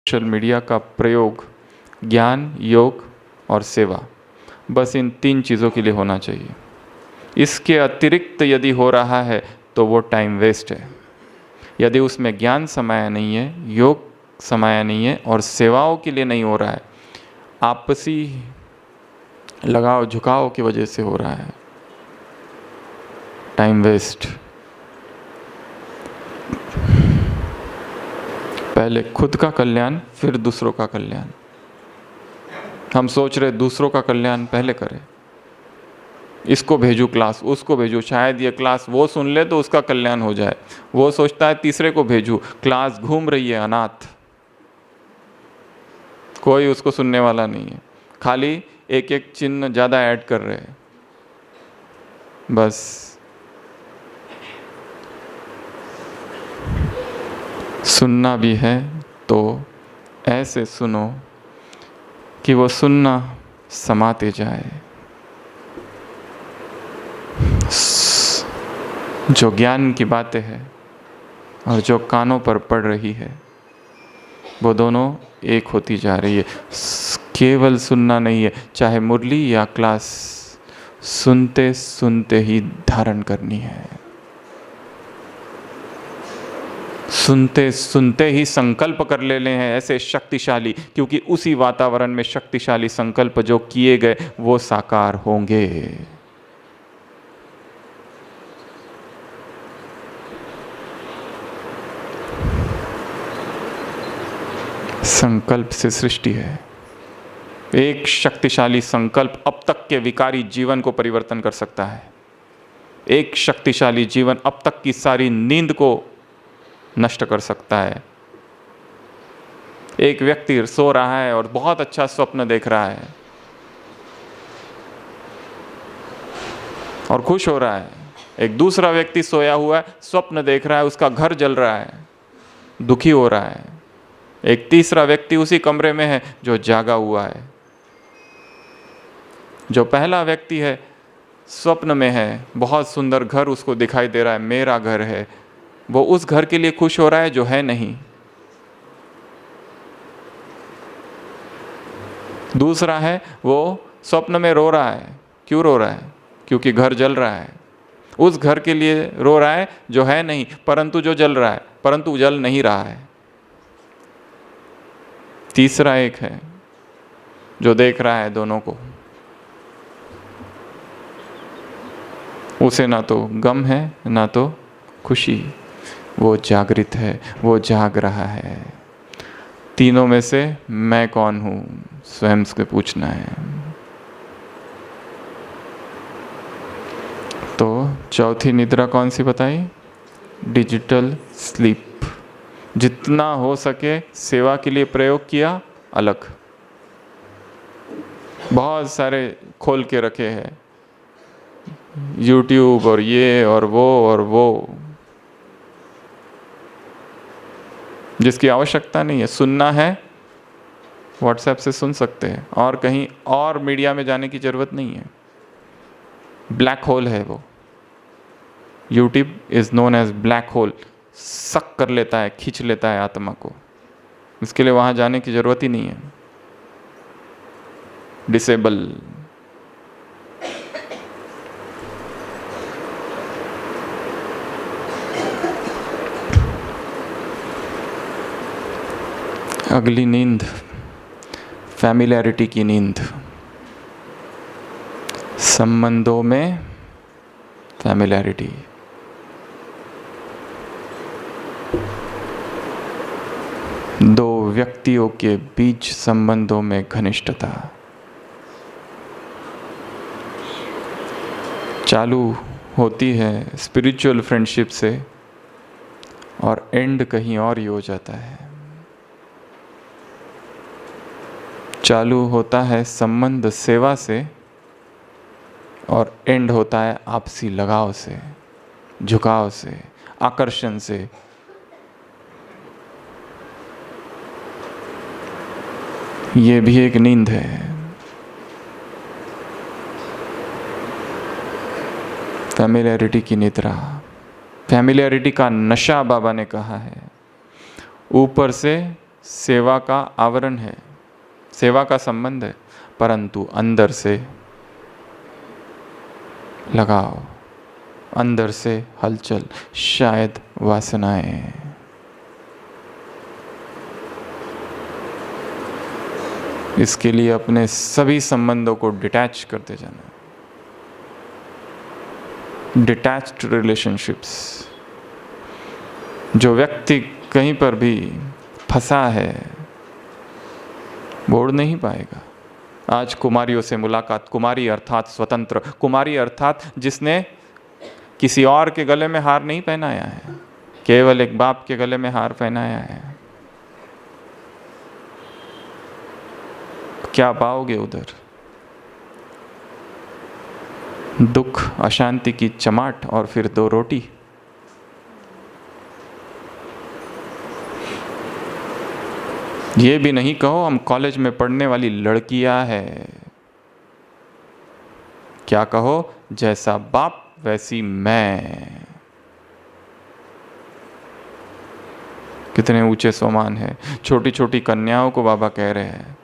Social media का प्रयोग ज्ञान, योग और सेवा, बस इन 3 चीज़ों के लिए होना चाहिए। इसके अतिरिक्त यदि हो रहा है तो वो टाइम वेस्ट है। यदि उसमें ज्ञान समाया नहीं है, योग समाया नहीं है और सेवाओं के लिए नहीं हो रहा है, आपसी लगाव झुकाव की वजह से हो रहा है, टाइम वेस्ट। पहले खुद का कल्याण, फिर दूसरों का कल्याण। हम सोच रहे दूसरों का कल्याण पहले करें, इसको भेजूँ क्लास, उसको भेजूँ, शायद ये क्लास वो सुन ले तो उसका कल्याण हो जाए। वो सोचता है तीसरे को भेजूँ, क्लास घूम रही है अनाथ, कोई उसको सुनने वाला नहीं है, खाली एक एक चिन्ह ज़्यादा ऐड कर रहे हैं बस। सुनना भी है तो ऐसे सुनो कि वो सुनना समाते जाए। जो ज्ञान की बातें हैं और जो कानों पर पड़ रही है, वो दोनों एक होती जा रही है। केवल सुनना नहीं है, चाहे मुरली या क्लास, सुनते सुनते ही धारण करनी है। सुनते सुनते ही संकल्प कर लेने हैं ऐसे शक्तिशाली, क्योंकि उसी वातावरण में शक्तिशाली संकल्प जो किए गए वो साकार होंगे। संकल्प से सृष्टि है। एक शक्तिशाली संकल्प अब तक के विकारी जीवन को परिवर्तन कर सकता है। एक शक्तिशाली जीवन अब तक की सारी नींद को नष्ट कर सकता है। एक व्यक्ति सो रहा है और बहुत अच्छा स्वप्न देख रहा है और खुश हो रहा है। एक दूसरा व्यक्ति सोया हुआ है, स्वप्न देख रहा है, उसका घर जल रहा है, दुखी हो रहा है। एक तीसरा व्यक्ति उसी कमरे में है जो जागा हुआ है। जो पहला व्यक्ति है स्वप्न में है, बहुत सुंदर घर उसको दिखाई दे रहा है, मेरा घर है, वो उस घर के लिए खुश हो रहा है जो है नहीं। दूसरा है वो स्वप्न में रो रहा है। क्यों रो रहा है? क्योंकि घर जल रहा है। उस घर के लिए रो रहा है जो है नहीं, परंतु जो जल रहा है, परंतु जल नहीं रहा है। तीसरा एक है जो देख रहा है दोनों को, उसे ना तो गम है ना तो खुशी, वो जागृत है, वो जाग रहा है। तीनों में से मैं कौन हूँ, स्वयं से पूछना है। तो चौथी निद्रा कौन सी बताई? Digital sleep. जितना हो सके सेवा के लिए प्रयोग किया, अलग। बहुत सारे खोल के रखे हैं, YouTube और ये और वो, जिसकी आवश्यकता नहीं है। सुनना है व्हाट्सएप से सुन सकते हैं, और कहीं और मीडिया में जाने की ज़रूरत नहीं है। ब्लैक होल है वो। YouTube is known as black hole. Suck कर लेता है, खींच लेता है आत्मा को। इसके लिए वहाँ जाने की ज़रूरत ही नहीं है। डिसेबल। अगली नींद, फैमिलियरिटी की नींद। संबंधों में फैमिलियरिटी। दो व्यक्तियों के बीच संबंधों में घनिष्ठता। चालू होती है स्पिरिचुअल फ्रेंडशिप से और एंड कहीं और ही हो जाता है। चालू होता है संबंध सेवा से और एंड होता है आपसी लगाव से, झुकाव से, आकर्षण से। ये भी एक नींद है। फैमिलियरिटी की निद्रा। फैमिलियरिटी का नशा बाबा ने कहा है। ऊपर से सेवा का आवरण है, सेवा का संबंध है, परंतु अंदर से लगाओ, अंदर से हलचल, शायद वासनाएं। इसके लिए अपने सभी संबंधों को डिटैच करते जाना। Detached relationships. जो व्यक्ति कहीं पर भी फंसा है वो उड़ नहीं पाएगा। आज कुमारियों से मुलाकात, कुमारी अर्थात स्वतंत्र, कुमारी अर्थात जिसने किसी और के गले में हार नहीं पहनाया है, केवल एक बाप के गले में हार पहनाया है। क्या पाओगे उधर? दुख, अशांति की चमाट और फिर 2 रोटी। ये भी नहीं कहो हम कॉलेज में पढ़ने वाली लड़कियां है। क्या कहो? जैसा बाप वैसी मैं। कितने ऊंचे स्वमान है। छोटी छोटी कन्याओं को बाबा कह रहे हैं।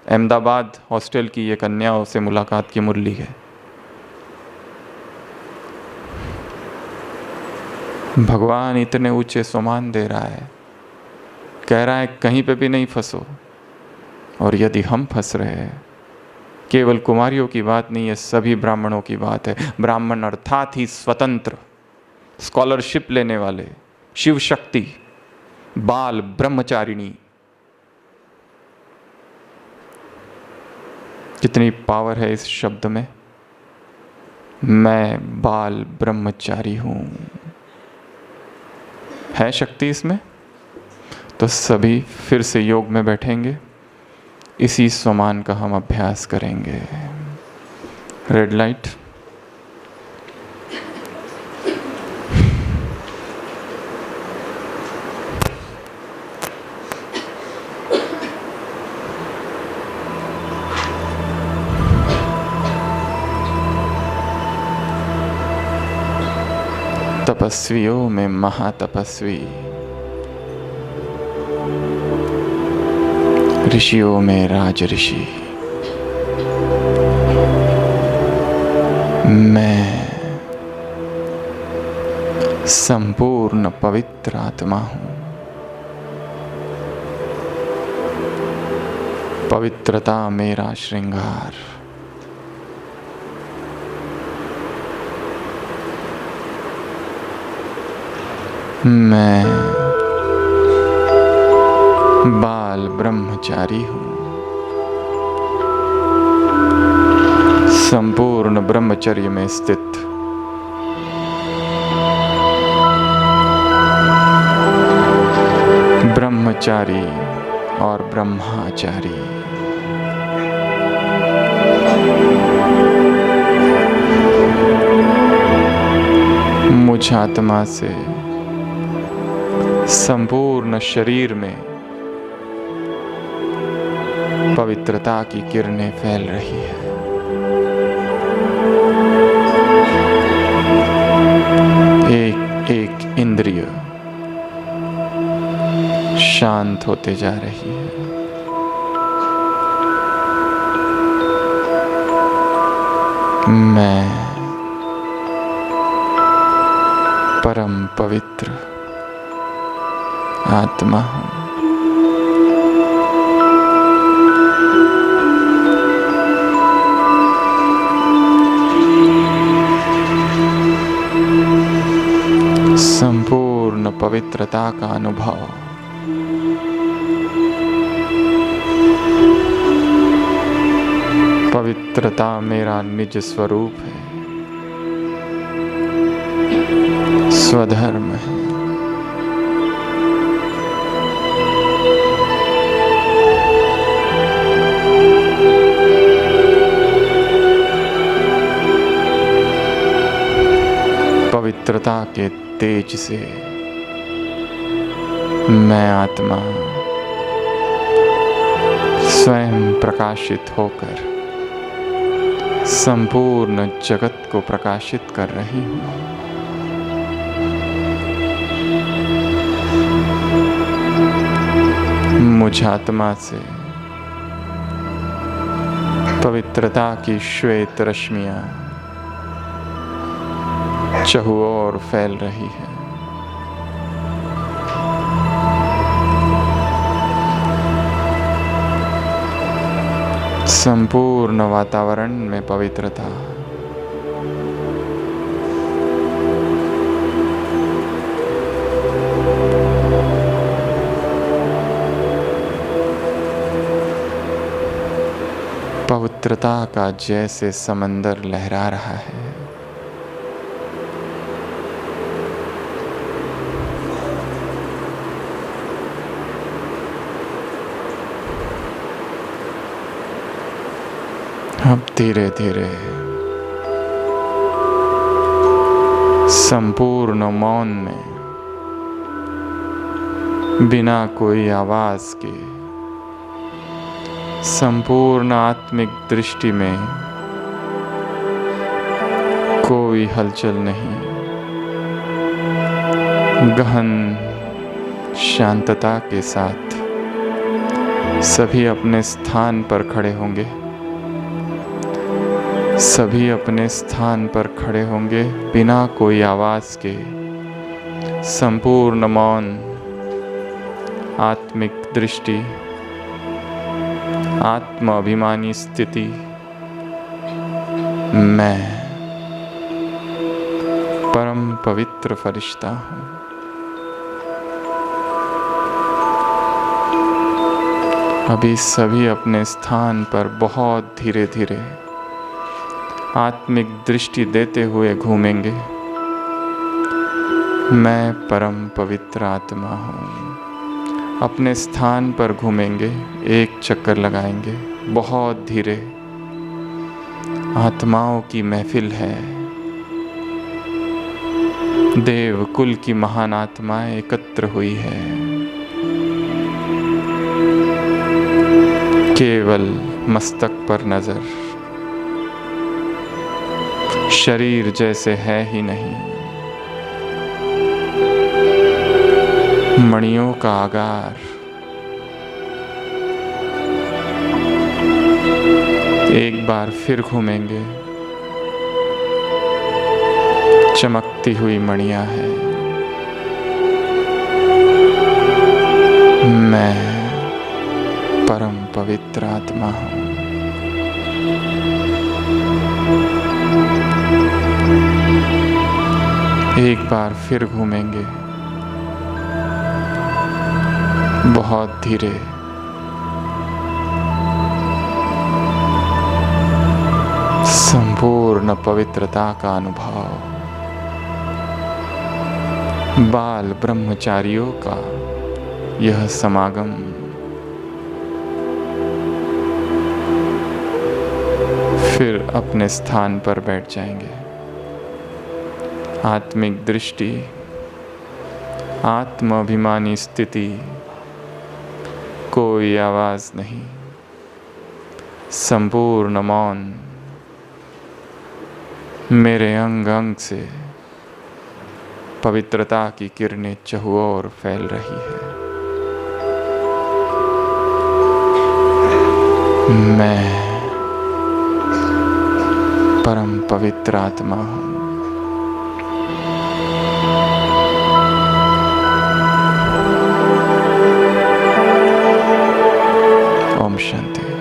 अहमदाबाद हॉस्टल की ये कन्याओं से मुलाकात की मुरली है। भगवान इतने ऊंचे स्वमान दे रहा है, कह रहा है कहीं पे भी नहीं फंसो। और यदि हम फंस रहे हैं, केवल कुमारियों की बात नहीं है, सभी ब्राह्मणों की बात है। ब्राह्मण अर्थात ही स्वतंत्र, स्कॉलरशिप लेने वाले, शिव शक्ति, बाल ब्रह्मचारिणी। कितनी पावर है इस शब्द में। मैं बाल ब्रह्मचारी हूं, है शक्ति इसमें। तो सभी फिर से योग में बैठेंगे, इसी स्वमान का हम अभ्यास करेंगे। Red light. तपस्वियों में महातपस्वी, ऋषियों में राज ऋषि, मैं संपूर्ण पवित्र आत्मा हूं। पवित्रता मेरा श्रृंगार। मैं बाल ब्रह्मचारी हूं। संपूर्ण ब्रह्मचर्य में स्थित ब्रह्मचारी और ब्रह्माचारी। मुझ आत्मा से संपूर्ण शरीर में पवित्रता की किरणें फैल रही है। एक एक इंद्रिय शांत होते जा रही है। मैं परम पवित्र आत्मा हूं। संपूर्ण पवित्रता का अनुभव। पवित्रता मेरा निज स्वरूप है, स्वधर्म है। पवित्रता के तेज से मैं आत्मा स्वयं प्रकाशित होकर संपूर्ण जगत को प्रकाशित कर रही हूं। मुझ आत्मा से पवित्रता की श्वेत रश्मियां चहुओर फैल रही है। संपूर्ण वातावरण में पवित्रता, पवित्रता का जैसे समंदर लहरा रहा है। अब धीरे धीरे संपूर्ण मौन में, बिना कोई आवाज के, संपूर्ण आत्मिक दृष्टि में कोई हलचल नहीं, गहन शांतता के साथ सभी अपने स्थान पर खड़े होंगे। सभी अपने स्थान पर खड़े होंगे बिना कोई आवाज के। संपूर्ण मौन, आत्मिक दृष्टि, आत्म अभिमानी स्थिति। मैं परम पवित्र फरिश्ता हूँ। अभी सभी अपने स्थान पर बहुत धीरे धीरे आत्मिक दृष्टि देते हुए घूमेंगे। मैं परम पवित्र आत्मा हूँ। अपने स्थान पर घूमेंगे, एक चक्कर लगाएंगे बहुत धीरे। आत्माओं की महफिल है। देव कुल की महान आत्माएं एकत्र हुई है। केवल मस्तक पर नजर, शरीर जैसे है ही नहीं। मणियों का आगार, एक बार फिर घूमेंगे। चमकती हुई मणियां हैं। मैं परम पवित्र आत्मा हूँ। एक बार फिर घूमेंगे बहुत धीरे। संपूर्ण पवित्रता का अनुभव। बाल ब्रह्मचारियों का यह समागम फिर अपने स्थान पर बैठ जाएंगे। आत्मिक दृष्टि, आत्म अभिमानी स्थिति, कोई आवाज नहीं। संपूर्ण मौन। मेरे अंग अंग से पवित्रता की किरणें चहुओर फैल रही है। मैं परम पवित्र आत्मा हूँ। ओम शांति।